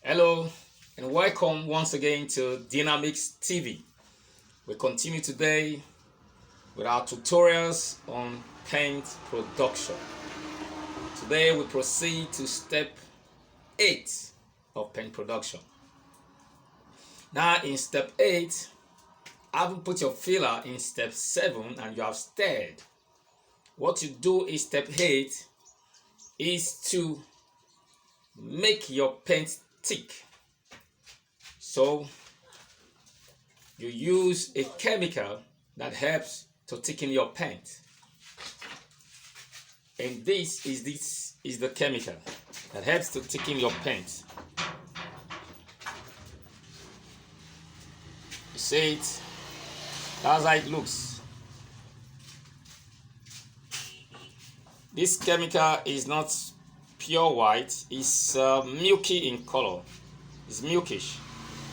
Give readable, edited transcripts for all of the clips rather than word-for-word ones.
Hello and welcome once again to Dynamics TV. We continue today with our tutorials on paint production. Today we proceed to step 8 of paint production. Now in step 8, having put your filler in step 7 and you have stirred, what you do in step 8 is to make your paint thick. So you use a chemical that helps to thicken your paint, and this is the chemical that helps to thicken your paint. You see it? That's how it looks. This chemical is not pure white, it's milky in color. It's milkish,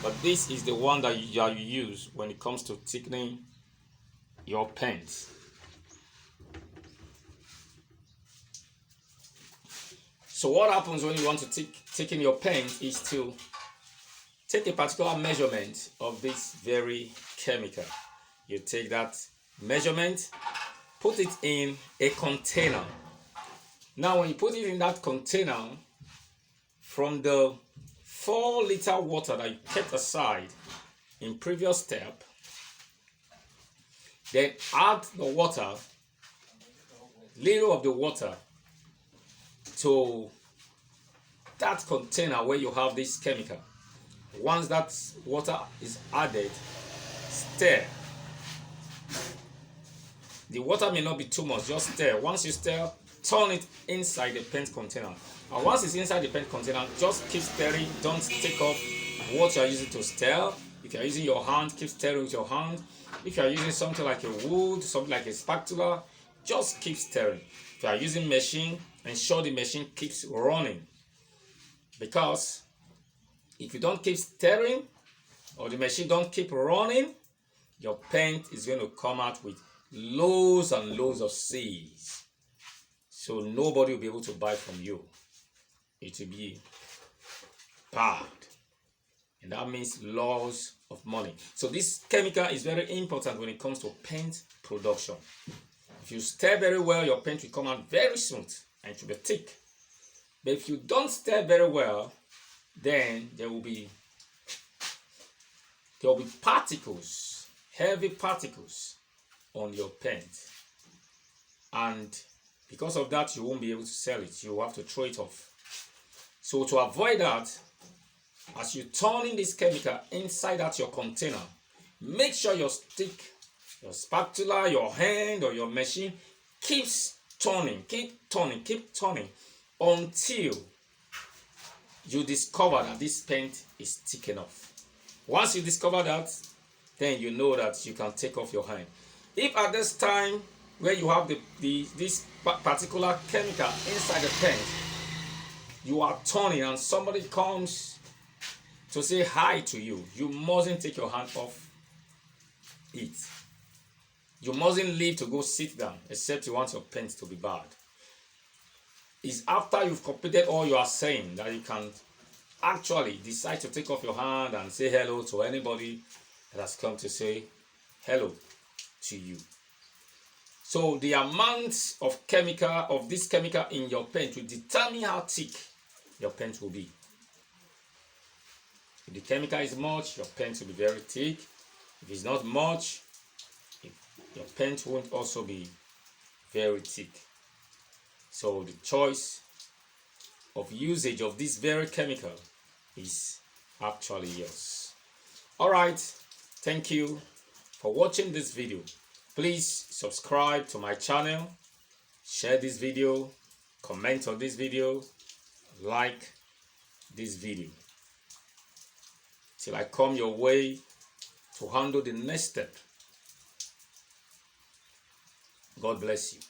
but this is the one that you use when it comes to thickening your paint. So what happens when you want to thicken your paint is to take a particular measurement of this very chemical. You take that measurement, put it in a container. Now when you put it in that container, from the 4-liter water that you kept aside in previous step, then add the water, little of the water, to that container where you have this chemical. Once that water is added, stir. The water may not be too much, just stir. Once you stir, turn it inside the paint container. And once it's inside the paint container, just keep stirring. Don't take off what you are using to stir. If you are using your hand, keep stirring with your hand. If you are using something like a wood, something like a spatula, just keep stirring. If you are using machine, ensure the machine keeps running. Because if you don't keep stirring, or the machine don't keep running, your paint is going to come out with loads and loads of seeds. So nobody will be able to buy from you. It will be bad. And that means loss of money. So this chemical is very important when it comes to paint production. If you stir very well, your paint will come out very smooth and it will be thick. But if you don't stir very well, then there will be particles, heavy particles on your paint. And because of that, you won't be able to sell it. You will have to throw it off. So to avoid that, as you turn in this chemical inside that your container, make sure your stick, your spatula, your hand or your machine keeps turning, keep turning until you discover that this paint is thick enough. Once you discover that, then you know that you can take off your hand. If at this time where you have this particular chemical inside the paint, you are turning and somebody comes to say hi to you, you mustn't take your hand off it. You mustn't leave to go sit down except you want your paint to be bad. It's after you've completed all you are saying that you can actually decide to take off your hand and say hello to anybody that has come to say hello to you. So the amount of this chemical in your paint will determine how thick your paint will be. If the chemical is much, your paint will be very thick. If it's not much, your paint won't also be very thick. So the choice of usage of this very chemical is actually yours. Alright, thank you for watching this video. Please subscribe to my channel, share this video, comment on this video, like this video. Till I come your way to handle the next step. God bless you.